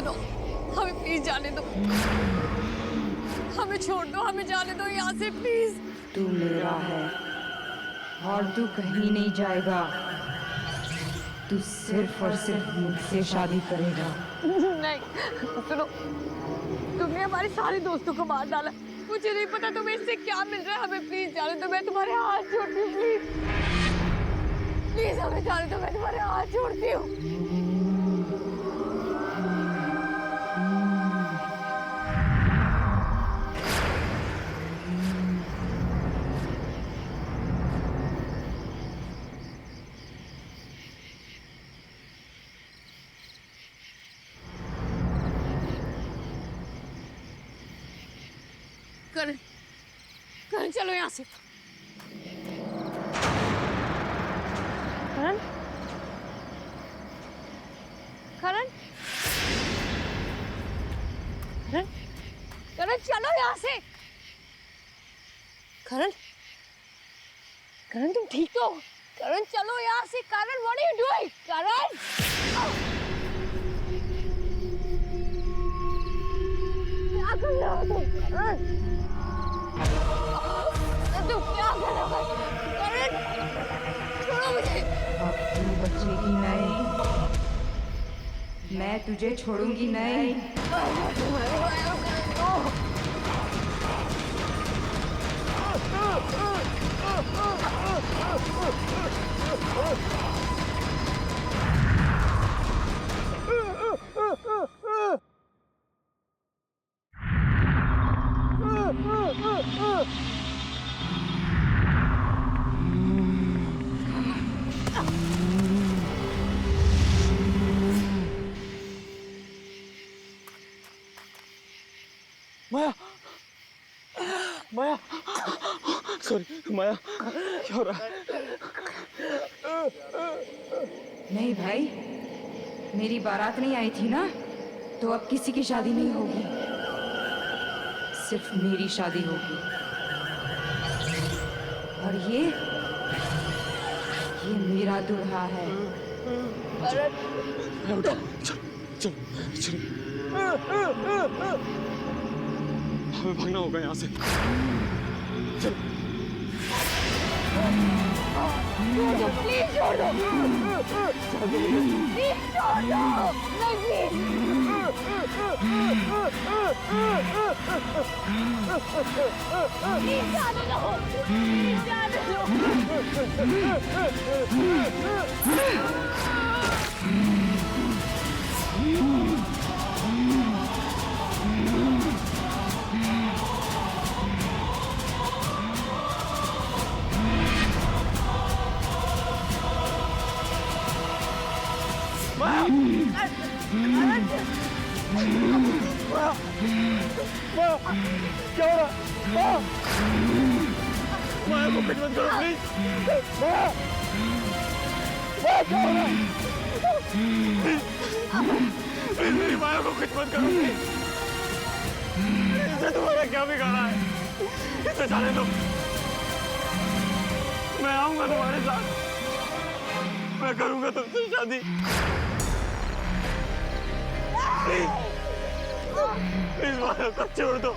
दो, हमें प्लीज जाने दो, हमें छोड़ दो, हमें जाने दो यहाँ से प्लीज। तू मेरा है और तू कहीं नहीं जाएगा। तू सिर्फ और सिर्फ मुझसे शादी करेगा। नहीं सुनो, तुमने हमारे सारे दोस्तों को मार डाला, मुझे नहीं पता तुम्हें इससे क्या मिल रहा है। हमें प्लीज जाने दो, मैं तुम्हारे हाथ जोड़ती हूँ प्लीज, प्लीज हमें जाने दो, मैं तुम्हारे हाथ जोड़ती हूँ। करण, करण चलो यहाँ से। करण, करण, करण, करण चलो यहाँ से। करण, करण तुम ठीक तो हो? करण चलो यहाँ से। करण व्हाट आर यू डूइंग? करण क्या कर रहे हो तुम? करण तुम क्या कर रहे हो? करण छोड़ो मुझे। अब तू बचेगी नहीं, मैं तुझे छोड़ूंगी नहीं। माया, माया, सॉरी माया, क्या हो रहा है? नहीं भाई, मेरी बारात नहीं आई थी ना, तो अब किसी की शादी नहीं होगी, सिर्फ मेरी शादी होगी। और ये मेरा दूल्हा है। उठो, चलो चलो चलो, हमें भागना होगा यहाँ से। चलो प्लीज छोड़ दो, प्लीज छोड़ दो, प्लीज जाने दो, प्लीज जाने क्या हो रहा है? माया को पिट मत करो प्लीज। माया, माया क्या हो रहा है? प्लीज मेरी माया को पिट मत करो प्लीज। इसे तुम्हारा क्या बिगाड़ा है? इसे जाने दो, मैं आऊंगा तुम्हारे साथ, मैं करूंगा तुमसे शादी। प्लीज प्लीज माया को छोड़ दो।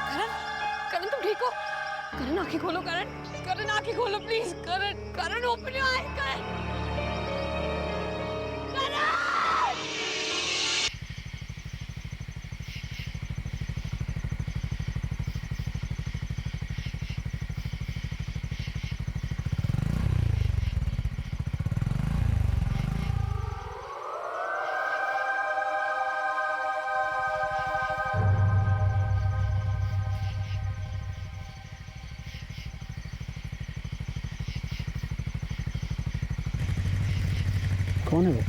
करण, करण तुम ठीक हो? करण आंखें खोलो, करण, करण आंखें खोलो please, Karan, Karan open your eyes, Karan, Karan. कौन है वो?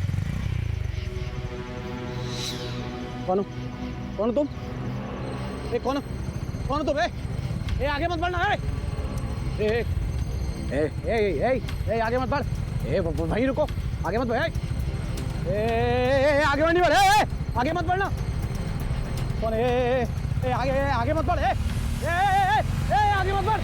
कौन हो? कौन हो तुम? ए कौन हो? कौन हो तुम? ए आगे मत बढ़ना। ए ए ए ए ए ए आगे मत बढ़। ए वहीं रुको, आगे मत बढ़। ए आगे नहीं बढ़। ए आगे मत बढ़ना। कौन? ए आगे मत बढ़। ए आगे मत बढ़।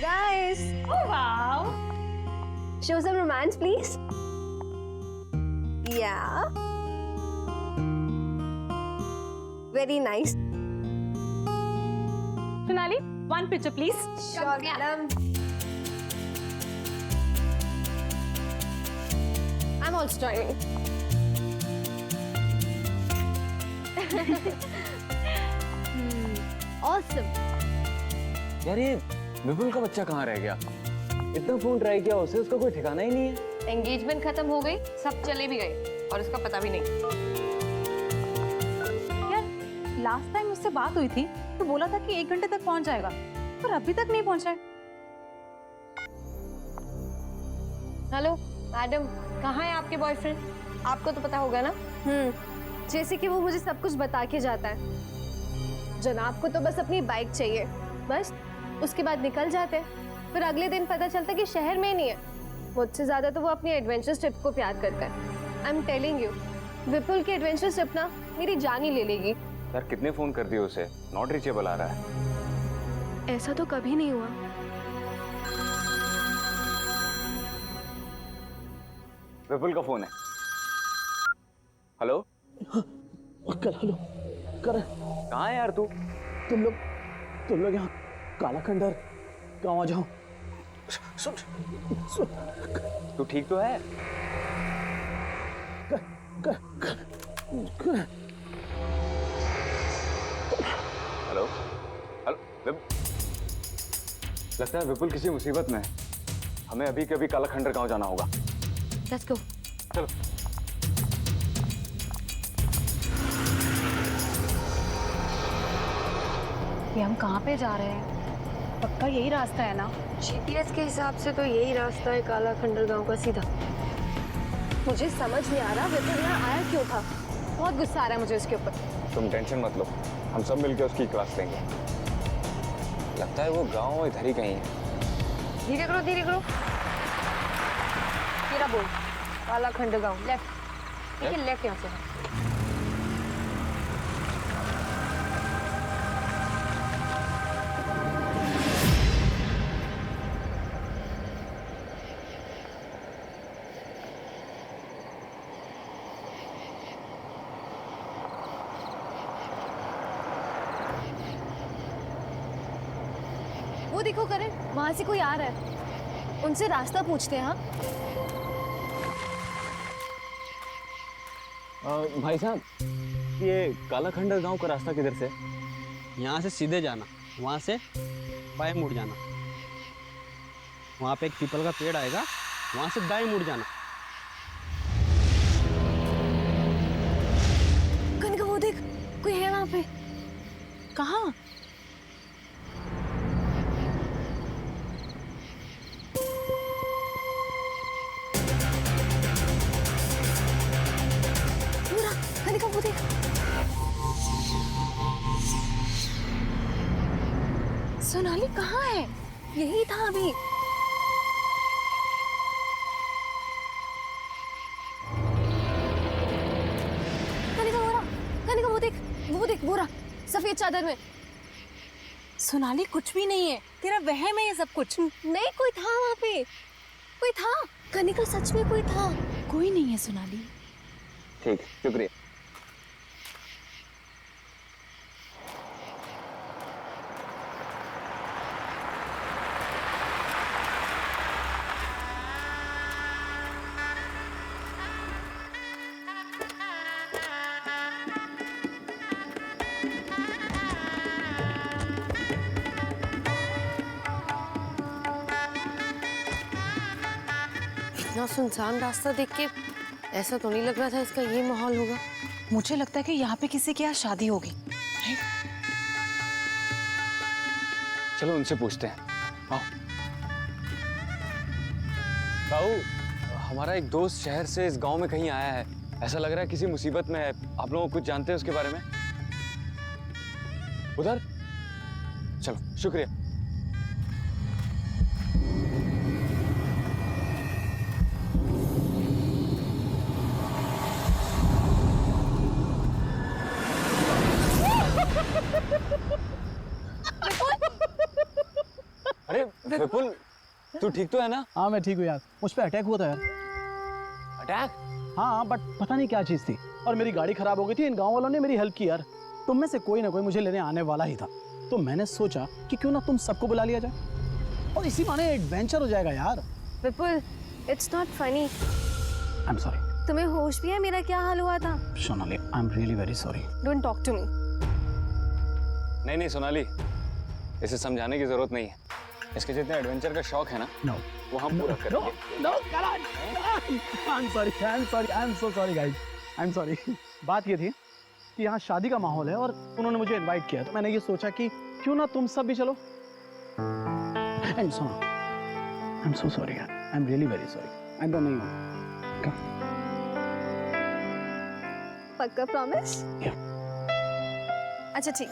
Guys, oh wow. Show some romance, please. Yeah. Very nice. Sonali, one picture, please. Sure, madam. I'm also joining. Awesome. यार ये विपुल का बच्चा कहाँ रह गया? इतना फोन ट्राई किया उसे, उसका कोई ठिकाना ही नहीं है। एंगेजमेंट खत्म हो गई, सब चले भी गए और उसका पता भी नहीं। यार लास्ट टाइम उससे बात हुई थी तो बोला था कि 1 घंटे तक पहुंच जाएगा, पर अभी तक नहीं पहुंचा है। हेलो मैडम, कहाँ है आपके बॉयफ्रेंड? आपको तो पता होगा ना। जैसे कि वो मुझे सब कुछ बता के जाता है। जनाब को तो बस अपनी बाइक चाहिए, बस उसके बाद निकल जाते हैं। फिर अगले दिन पता चलता कि शहर में ही नहीं है। मुझसे ज्यादा तो वो अपनी एडवेंचर ट्रिप को प्यार करता है। आई एम टेलिंग यू, विपुल की एडवेंचर ट्रिप ना मेरी जान ही ले लेगी। यार कितने फोन कर दिए उसे, नॉट रीचेबल आ रहा है। ऐसा तो कभी नहीं हुआ। विपुल का फोन है। हेलो हेलो कर। कहाँ है यार तू? तुम लोग यहाँ काला खंडर गाँव आ जाओ। सुन तू ठीक तो है? हेलो हेलो, लगता है विपुल किसी मुसीबत में है। हमें अभी के अभी काला खंडर गाँव जाना होगा। Let's go. चलो। ये हम कहाँ पे जा रहे हैं? पक्का यही रास्ता है ना? जीपीएस के हिसाब से तो यही रास्ता है काला खंडर गांव का सीधा। मुझे समझ नहीं आ रहा विपुल यहाँ आया क्यों था। बहुत गुस्सा आ रहा है मुझे उसके ऊपर। तुम टेंशन मत लो, हम सब मिलकर उसकी क्लास लेंगे। लगता है वो गांव इधर ही कहीं है। धीरे करो धीरे करो। तेरा बोल काला खंडर गांव लेफ्ट। ठीक है लेफ्ट यहाँ से। वो देखो करण, वहां से कोई आ रहा है। उनसे रास्ता पूछते हैं। हाँ भाई साहब, ये काला खंडर गांव का रास्ता किधर से? यहाँ से सीधे जाना, वहाँ से बाएं मुड़ जाना, वहाँ पे एक पीपल का पेड़ आएगा, वहाँ से दाएं मुड़ जाना। कनिका वो देख, कोई है वहां पे। कहाँ? पूरा कनिका वो देख। सोनाली कहाँ है? यही था अभी। कनिका वो देख बोरा सफेद चादर में। सोनाली कुछ भी नहीं है, तेरा वहम है ये सब कुछ। नहीं कोई था वहां पे, कोई था। कनिका सच में कोई था। कोई नहीं है सोनाली। ठीक, शुक्रिया। इतना सुनसान रास्ता देख के ऐसा तो नहीं लग रहा था इसका ये माहौल होगा। मुझे लगता है कि यहाँ पे किसी के यहाँ शादी होगी। चलो उनसे पूछते हैं। आओ। ताऊ, हमारा एक दोस्त शहर से इस गांव में कहीं आया है। ऐसा लग रहा है किसी मुसीबत में है। आप लोग कुछ जानते हैं उसके बारे में? उधर? चलो, शुक्रिया। अरे विपुल, तू ठीक तो है ना? हाँ मैं ठीक हूँ यार, मुझ पे अटैक हुआ था यार। अटैक? हाँ बट पता नहीं क्या चीज़ थी, और मेरी गाड़ी खराब हो गई थी। इन गांव वालों ने मेरी हेल्प की यार। तुम में से कोई ना कोई मुझे लेने आने वाला ही था, तो मैंने सोचा कि क्यों ना तुम सबको बुला लिया जाए और इसी बहाने एडवेंचर हो जाएगा यार। Vipul, it's not funny. I am sorry. तुम्हें होश भी है मेरा क्या हाल हुआ था? Sonali, I am really very sorry. Don't talk to me. नहीं सोनाली, इसे समझाने की जरूरत नहीं है। इसके जितने एडवेंचर का शौक है ना, नो वो हम पूरा करेंगे। No Karan, I am so sorry guys, I am sorry. बात ये थी कि यहाँ शादी का माहौल है और उन्होंने मुझे इनवाइट किया, तो मैंने ये सोचा कि क्यों ना तुम सब भी चलो। एंड सुनो, आई एम सो सॉरी यार, आई am really very sorry. I don't know. पक्का प्रॉमिस? अच्छा ठीक,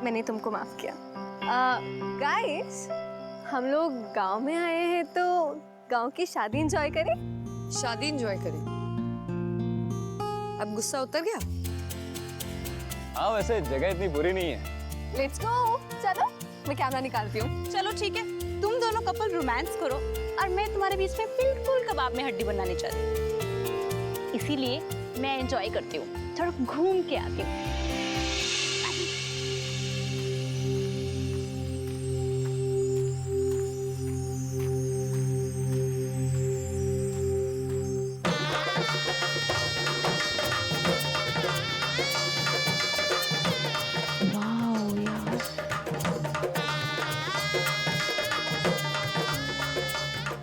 मैंने तुमको माफ किया। गाइस, हम लोग गांव में आए हैं तो गांव की शादी एंजॉय करें। शादी एंजॉय करें। अब गुस्सा उतर गया? हाँ, वैसे जगह इतनी बुरी नहीं है। Let's go. चलो मैं कैमरा निकालती हूँ। चलो ठीक है, तुम दोनों कपल रोमांस करो और मैं तुम्हारे बीच में बिल्कुल कबाब में हड्डी बनाने चाहती। इसीलिए मैं एंजॉय करती हूँ, थोड़ा घूम के आती हूँ।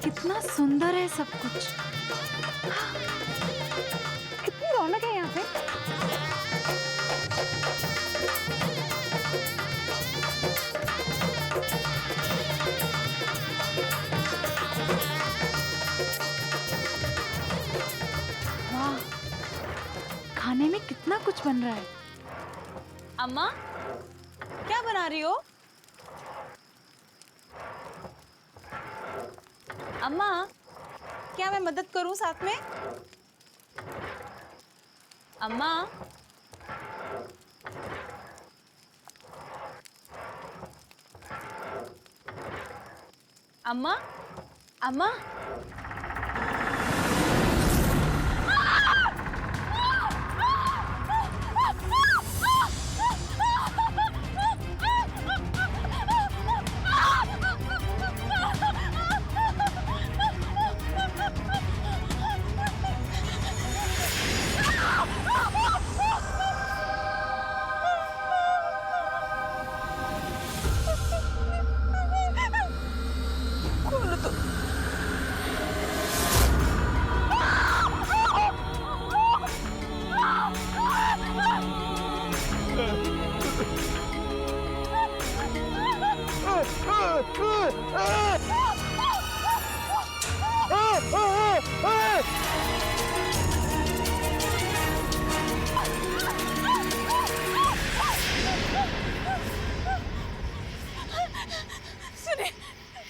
कितना सुंदर है सब कुछ। कितनी रौनक है यहाँ पे। कुछ बन रहा है। अम्मा, क्या बना रही हो? अम्मा, क्या मैं मदद करूं साथ में? अम्मा, अम्मा, अम्मा, सुनिए,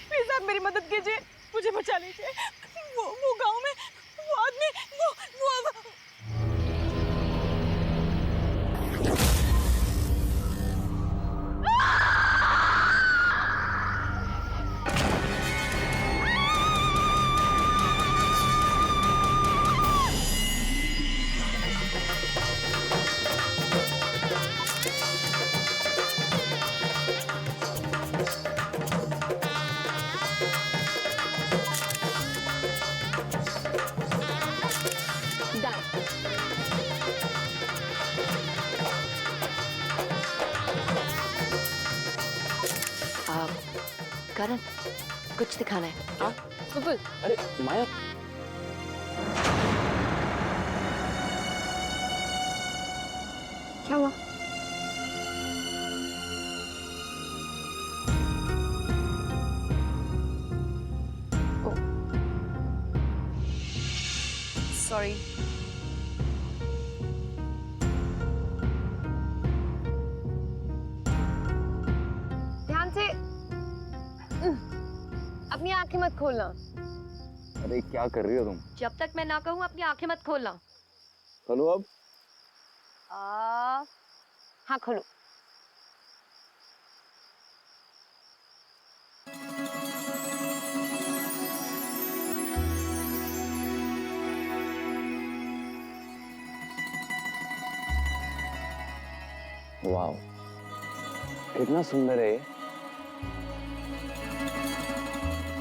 प्लीज आप मेरी मदद कीजिए, मुझे बचा लीजिए। वो गांव में वो आदमी वो करण, कुछ दिखाना है। हाँ? विपुल, अरे माया, क्या हुआ? सॉरी। ध्यान से। अपनी आंखें मत खोलना। अरे क्या कर रही हो तुम? जब तक मैं ना कहूँ अपनी आंखें मत खोलना। खोलो अब। हाँ खोलो। वाह, कितना सुंदर है ये।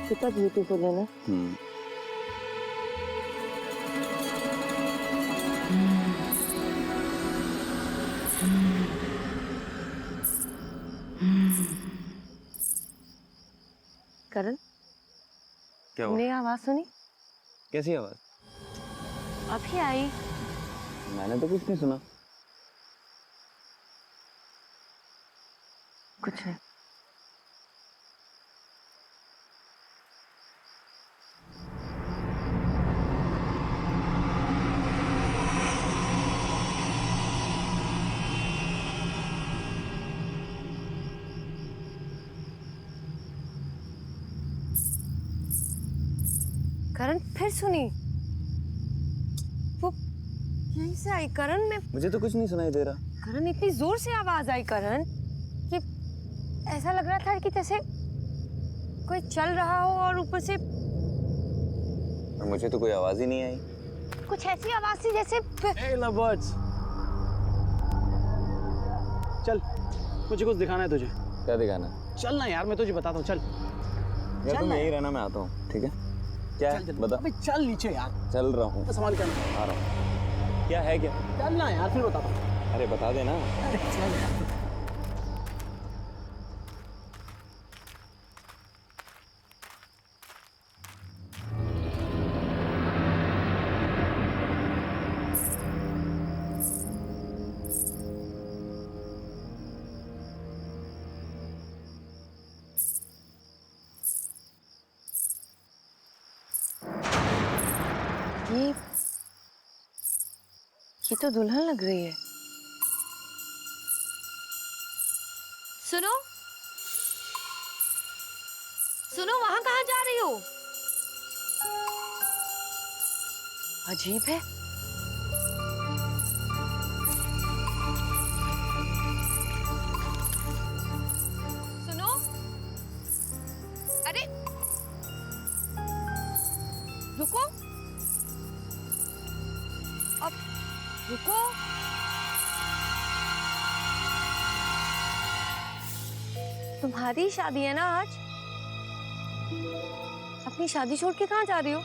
कितना ब्यूटीफुल है ना। करण, क्या हुआ? तुमने आवाज सुनी? कैसी आवाज? अभी आई। मैंने तो कुछ नहीं सुना। कुछ नहीं। करण, फिर सुनी। वो यहीं से आई करण। में मुझे तो कुछ नहीं सुनाई दे रहा। करण, इतनी जोर से आवाज आई करण कि ऐसा लग रहा था कि जैसे कोई चल रहा हो और ऊपर से और मुझे तो कोई आवाज ही नहीं आई। कुछ ऐसी आवाज थी जैसे hey lovebirds, चल मुझे कुछ दिखाना है तुझे। क्या दिखाना? चल ना यार, मैं तुझे बताता हूँ। चल यार तुम ना यही रहना, मैं आता हूँ। ठीक है? क्या चल, है? बता। अबे चल नीचे यार, चल रहा हूँ। तो संभाल कर आ रहा हूँ। क्या है क्या? चल ना यार, फिर बताता हूँ। अरे बता देना। अरे चल यार। ये तो दुल्हन लग रही है। सुनो सुनो, वहां कहाँ जा रही हो? अजीब है। सुनो, अरे रुको, अब रुको। तुम्हारी शादी है ना आज? अपनी शादी छोड़ के कहाँ जा रही हो?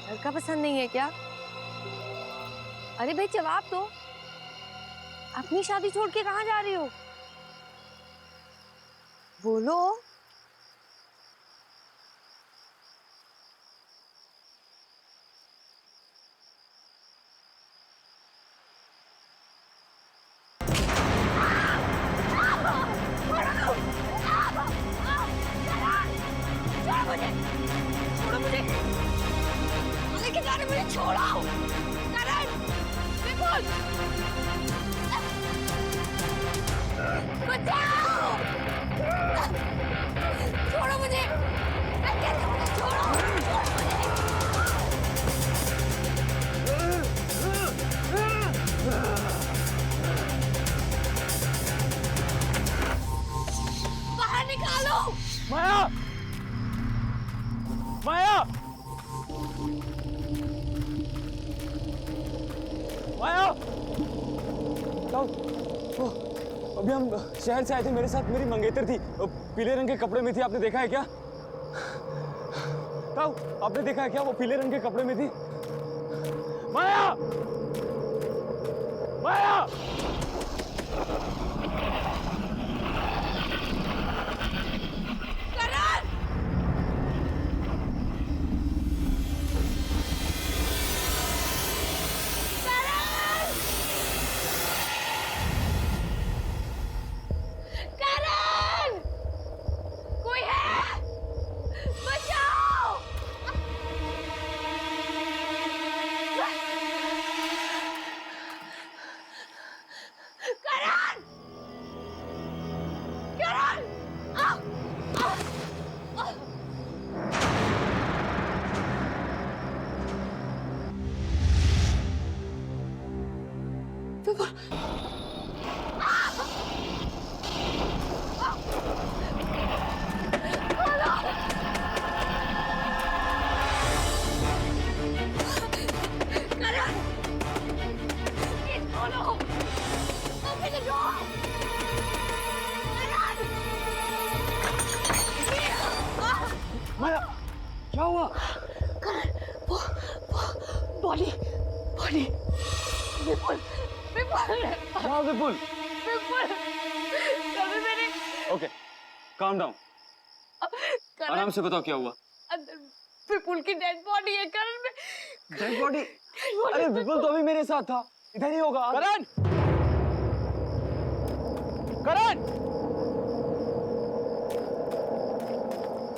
लड़का पसंद नहीं है क्या? अरे भाई जवाब दो, अपनी शादी छोड़ के कहाँ जा रही हो? बोलो। छोड़ो मुझे, लेके जा रहे, मुझे छोड़ो। करण, विपुल, बचाओ, छोड़ो मुझे, मैं कहती हूँ मुझे छोड़ो, छोड़ो मुझे। बाहर निकालो। माया, माया, माया, अभी हम शहर से आए थे, मेरे साथ मेरी मंगेतर थी, पीले रंग के कपड़े में थी, आपने देखा है क्या? ताऊ, आपने देखा है क्या, वो पीले रंग के कपड़े में थी? माया, माया, माया, क्या हुआ? बॉडी, बॉडी, विपुल, विपुल, क्या विपुल? विपुल, कभी मैंने ओके, काम डाउन, आराम से बताओ क्या हुआ? अंदर विपुल की डेड बॉडी है करण में। Dead body? अरे विपुल तो अभी मेरे साथ था, इधर ही होगा। करण, करण,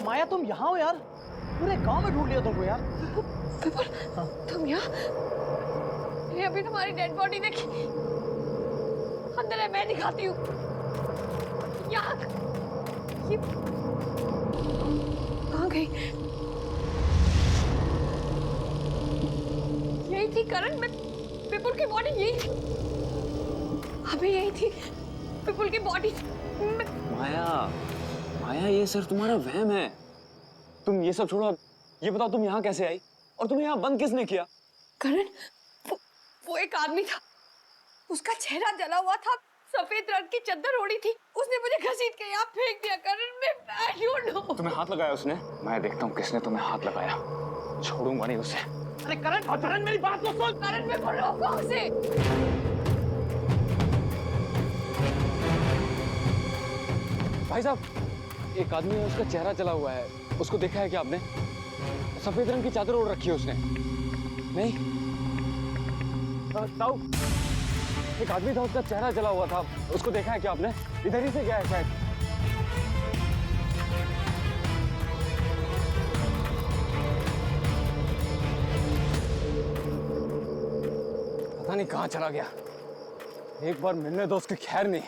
माया तुम यहाँ हो यार? पूरे गांव में ढूंढ लिया तुमको यार। विपुल, तुम यहाँ? ये अभी तुम्हारी डेड बॉडी देखी, अंदर है, मैं दिखाती हूँ। यहाँ ये कहाँ गई? यही थी करण में, विपुल की बॉडी यही थी, अभी यही थी विपुल की बॉडी। माया, माया ये सिर्फ तुम्हारा वहम है, तुम ये सब छोड़ो, ये बताओ तुम यहाँ कैसे आई और तुम्हें यहाँ बंद किसने किया? करण, वो एक आदमी था, उसका चेहरा जला हुआ था, सफेद रंग की चादर ओढ़ी थी, उसने मुझे घसीट के यहाँ फेंक दिया। करण, मैं I don't know। तुम्हें हाथ लगाया उसने? मैं देखता हूँ किसने तुम्हें हाथ लगाया, छोड़ूंगा नहीं उसे। अरे करण, करण मेरी बात तो सुन। करण, मैं बोल रहा हूँ उसे। भाई साहब, एक आदमी है, उसका चेहरा जला हुआ है, उसको देखा है क्या आपने? सफेद रंग की चादर ओढ़ रखी है उसने। नहीं? ताऊ, एक आदमी था, उसका चेहरा जला हुआ था, उसको देखा है क्या आपने? इधर ही से गया है शायद। पता नहीं कहाँ चला गया, एक बार मिलने दो उसकी खैर नहीं।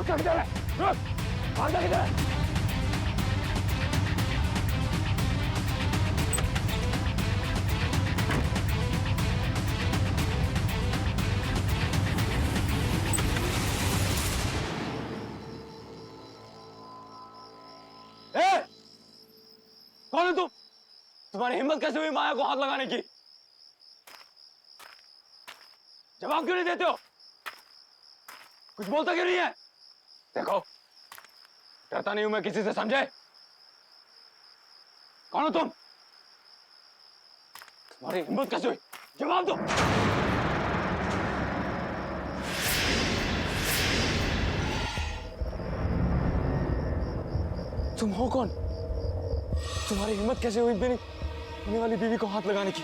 भागता किधर है? रुक! भागता किधर है? ए! कौन है तुम? तुम्हारी हिम्मत कैसे हुई माया को हाथ लगाने की? जवाब क्यों नहीं देते हो? कुछ बोलता क्यों नहीं है? देखो, डरता नहीं हूं मैं किसी से, समझे? कौन हो तुम? तुम्हारी हिम्मत कैसे हुई? जवाब दो। तुम हो कौन? तुम्हारी हिम्मत कैसे हुई मेरी होने वाली बीवी को हाथ लगाने की?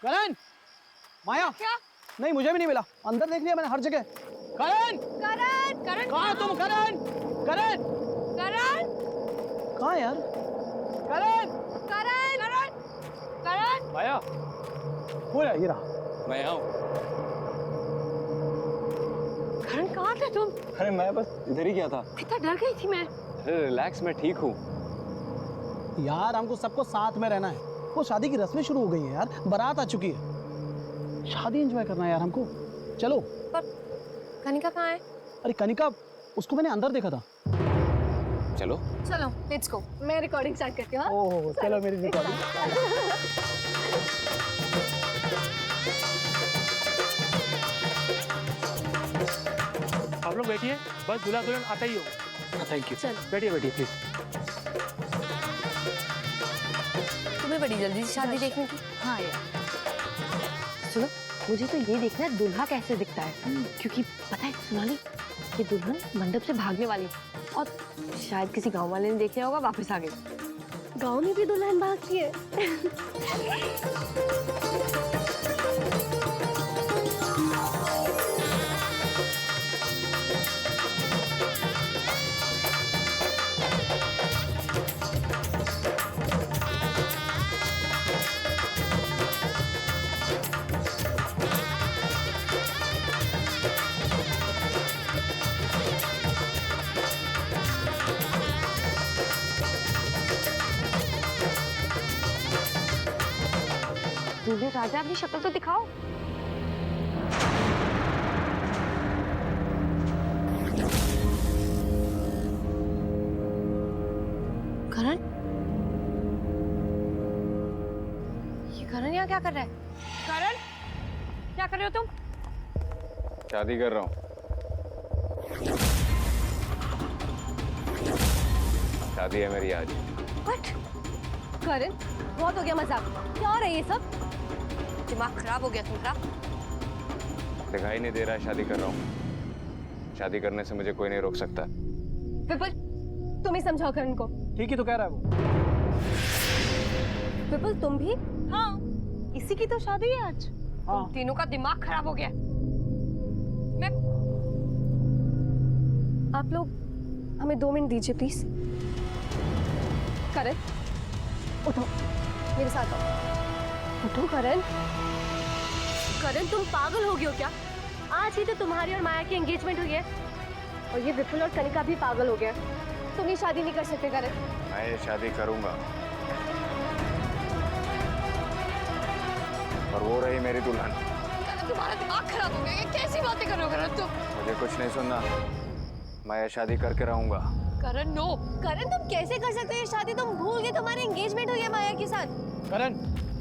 करण, माया, क्या? नहीं मुझे भी नहीं मिला, अंदर देख लिया मैंने हर जगह। करण, करण, करण कहाँ है तुम? करण, करण, करण, कहाँ है यार? करण, करण, करण, करण, माया, हो रहा ये रहा। मैं यहाँ हूँ। करण कहाँ थे तुम? अरे मैं बस इधर ही गया था। कितना डर गई थी मैं। अरे रिलैक्स, मैं ठीक हूँ। यार हमको सबको साथ में रहना है। वो शादी की रस्में शुरू हो गई हैं यार, बारात आ चुकी है, शादी एंजॉय करना है यार हमको। चलो। पर कनिका कहाँ है? अरे कनिका, उसको मैंने अंदर देखा था। चलो। चलो लेट्स गो, मैं रिकॉर्डिंग स्टार्ट करती हूँ। ओह चलो मेरी रिकॉर्डिंग। आप लोग बैठिए, बस दूल्हा दुल्हन आता ही हो। Thank you. चलो। बैठिए बैठिए प्लीज। तुम्हें बड़ी जल्दी से शादी देखने की? हाँ यार, सुनो, मुझे तो ये देखना है दूल्हा कैसे दिखता है, क्योंकि पता है सोनाली, ये दुल्हन मंडप से भागने वाली है और शायद किसी गांव वाले ने देख लिया होगा, वापस आ गई। गांव में भी दुल्हन भागती है। दूल्हे राजा, अपनी शक्ल तो दिखाओ। करण, ये करण यहाँ क्या कर रहा है? करण, क्या कर रहे हो तुम? शादी कर रहा हूँ। शादी है मेरी आज। What? करण, बहुत हो गया मजाक। क्या हो रहा है ये सब? दिमाग खराब हो गया तुम्हारा। दिखाई नहीं दे रहा है, शादी कर रहा हूँ। शादी करने से मुझे कोई नहीं रोक सकता। विपुल, तुम ही समझाओ करण को। ठीक ही तो कह रहा है वो। विपुल तुम भी? हाँ, इसी की तो शादी है आज। हाँ। तुम तीनों का दिमाग खराब हो गया। मैं आप लोग हमें 2 मिनट दीजिए प्लीज। करण, उठो, मेरे साथ आओ। उठो करण। करण तुम पागल हो गए हो क्या? आज ही तो तुम्हारी और माया की एंगेजमेंट हुई है और ये विपुल और कनिका भी पागल हो गया। तुम ये शादी नहीं कर सकते करण। मैं ये शादी करूंगा और वो रही मेरी दुल्हन। करण, तुम्हारा दिमाग खराब हो गया। ये कैसी बातें कर रहे हो करण तुम? मुझे कुछ नहीं सुनना, मैं ये शादी करके रहूंगा। करण नो। करण तुम कैसे कर सकते हो ये शादी? तुम भूल गए तुम्हारी एंगेजमेंट हुई है माया के साथ। करण,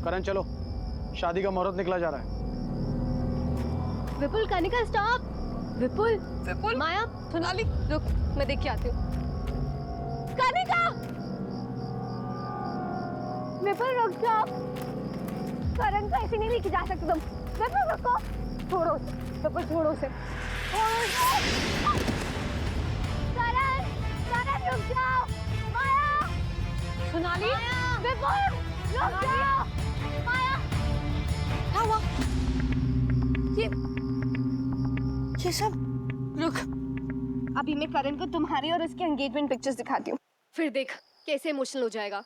करण चलो, शादी का मुहूर्त निकला जा रहा है। विपुल, कनिका स्टॉप। विपुल, विपुल, माया, सोनाली, रुक, मैं देख के आती हूँ। कनिका! विपुल रुक जाओ। करण को ऐसे नहीं लेके जा सकते तुम। विपुल रुको। छोड़ो उसे। विपुल छोड़ो उसे। करण! करण रुक जाओ। माया! सोनाली! विपुल! रुक जाओ। माया! क्या हुआ? ये सब रुक। अभी मैं करण को तुम्हारी और उसके एंगेजमेंट पिक्चर्स दिखाती हूँ। फिर देख कैसे इमोशनल हो जाएगा।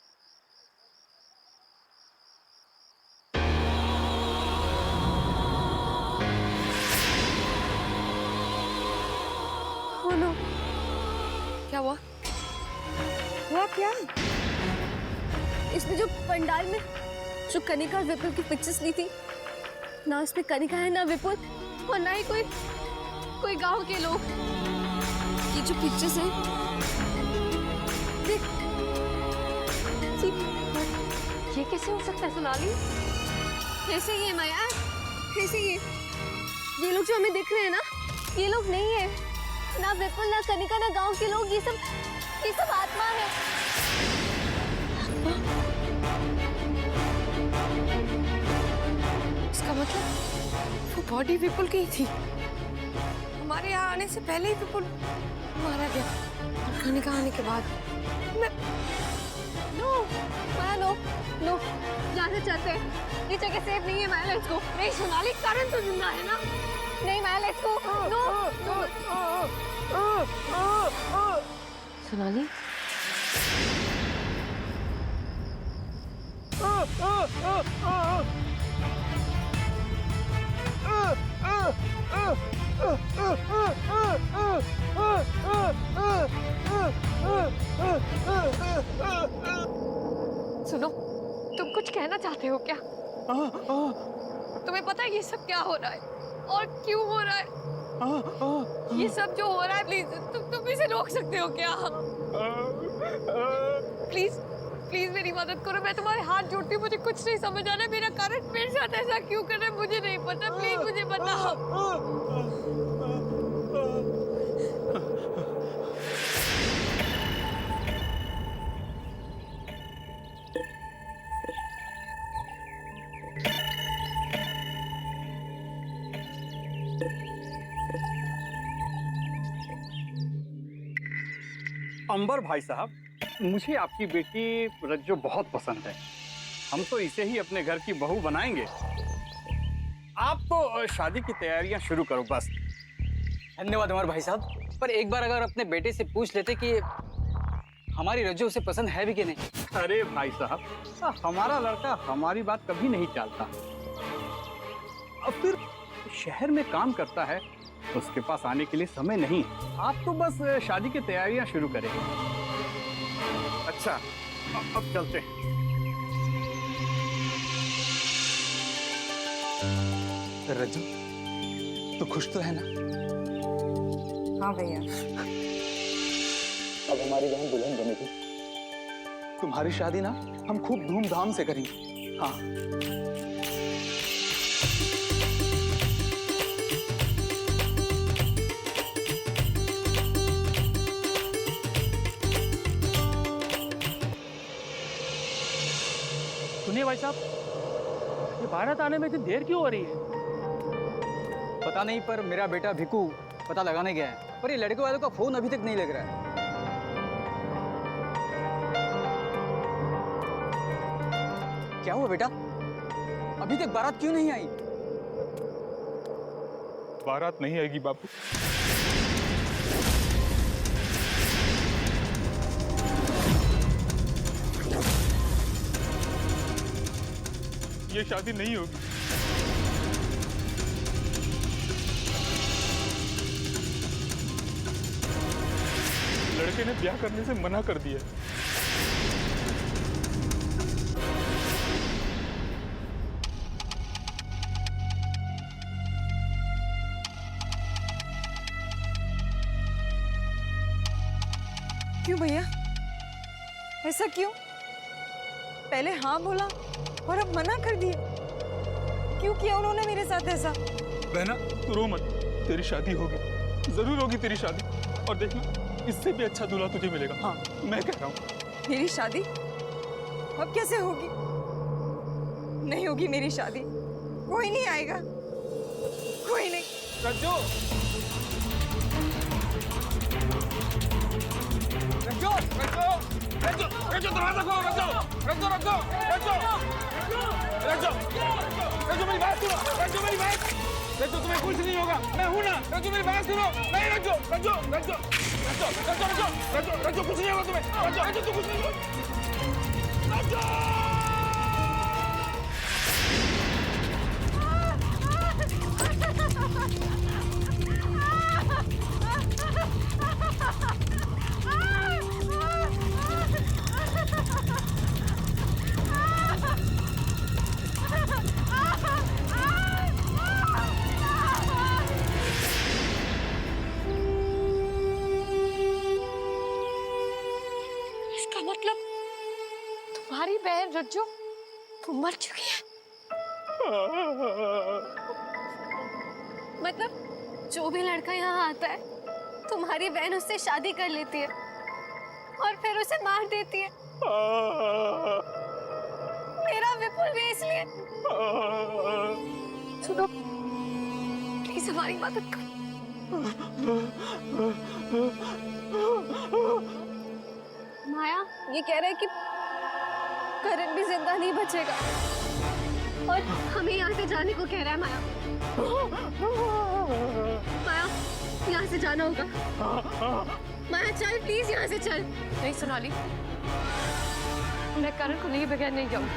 Oh no. क्या हुआ? हुआ क्या? इसमें जो पंडाल में जो कनिका और विपुल की पिक्चर्स ली थी, ना इसमें कनिका है ना विपुल और ना ही कोई गांव के लोग। ये जो पिक्चर्स हैं, देख, ये कैसे हो सकता है सोनाली? कैसे ये माया? कैसे ये लोग जो हमें दिख रहे हैं ना, ये लोग नहीं है। ना विपुल, ना कनिका, ना गांव के लोग। ये सब आत्मा है। इसका मतलब वो बॉडी विपुल की ही थी। हमारे यहाँ आने से पहले ही विपुल मारा गया और कनिका आने के बाद। नो माया, नो नो, जाना चाहते हैं। ये जगह सेफ नहीं है माया, लेट्स गो। नहीं सोनाली, करण तो जिंदा है ना? नहीं माया, लेट्स गो। नो सोनाली, सुनो, तुम कुछ कहना चाहते हो क्या? तुम्हें पता है ये सब क्या हो रहा है और क्यों हो रहा है? ये सब जो हो रहा है, प्लीज तुम इसे रोक सकते हो क्या? प्लीज प्लीज मेरी मदद करो। मैं तुम्हारे हाथ जोड़ती हूँ। मुझे कुछ नहीं समझ आ रहा है। मेरा कारण मेरे साथ ऐसा क्यों कर रहा है मुझे नहीं पता। प्लीज मुझे बताओ। अंबर भाई साहब, मुझे आपकी बेटी रज्जो बहुत पसंद है। हम तो इसे ही अपने घर की बहू बनाएंगे। आप तो शादी की तैयारियां शुरू करो बस। धन्यवाद अमर भाई साहब, पर एक बार अगर अपने बेटे से पूछ लेते कि हमारी रज्जो उसे पसंद है भी कि नहीं। अरे भाई साहब, हमारा लड़का हमारी बात कभी नहीं टालता। अब फिर शहर में काम करता है, उसके पास आने के लिए समय नहीं। आप तो बस शादी की तैयारियां शुरू करें। अच्छा, अब चलते हैं। रज्जू, तू खुश तो है ना? हाँ भैया। अब हमारी बहन दुल्हन बनेगी। तुम्हारी शादी ना हम खूब धूमधाम से करेंगे। हाँ। सुनिए भाई साहब, ये भारत आने में इतनी देर क्यों हो रही है? पता नहीं, पर मेरा बेटा भिकू पता लगाने गया है, पर ये लड़के वालों का फोन अभी तक नहीं लग रहा है। क्या हुआ बेटा? अभी तक बारात क्यों नहीं आई? बारात नहीं आएगी बापू। ये शादी नहीं होगी। लड़के ने ब्याह करने से मना कर दिया। क्यों भैया, ऐसा क्यों? पहले हाँ बोला और अब मना कर दिया। क्यों किया उन्होंने मेरे साथ ऐसा? बहना तू रो मत, तेरी शादी होगी, जरूर होगी तेरी शादी। और देख लो, इससे भी अच्छा दूल्हा तुझे मिलेगा। हाँ, मैं कह रहा हूँ। मेरी शादी अब कैसे होगी? नहीं होगी मेरी शादी, कोई नहीं आएगा, कोई नहीं। रज्जू, रज्जू, रज्जू, रज्जू, रज्जू दरवाजा खोलो, रज्जू, रज्जू, रज्जू, रज्जू, रज्जू, रज्जू मेरी बात सुनो, रज्जू मेरी बात, रज्जू तुम्हें कुछ नहीं होगा, मैं हूँ ना, रज्जू मेरी बात सुनो, नहीं रज्जू, रज्जू, रज्जू, रज्जू, रज्जू, रज्जू, रज्जू, रज्जू कुछ नहीं होगा तुम्हें, रज्जू, रज्जू तू कुछ नहीं होगा, रज्जू। इसका मतलब तुम्हारी बहन रज्जू मर चुकी है। मतलब जो भी लड़का यहाँ आता है तुम्हारी बहन उससे शादी कर लेती है और फिर उसे मार देती है। मेरा विपुल भी इसलिए। सुनो प्लीज हमारी मदद करो। माया ये कह रहे हैं कि करण भी जिंदा नहीं बचेगा और हमें यहाँ से जाने को कह रहा है। माया माया यहाँ से जाना होगा। माया चल प्लीज यहाँ से चल। नहीं सोनाली, मैं करण को लिए बगैर नहीं जाऊंगी।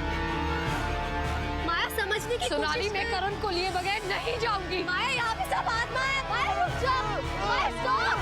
माया समझने की सोनाली, कोशिश मैं कर। करण को लिए बगैर नहीं जाऊंगी। माया यहाँ पे सब आत्मा है। माया रुक जा। माया स्टॉप।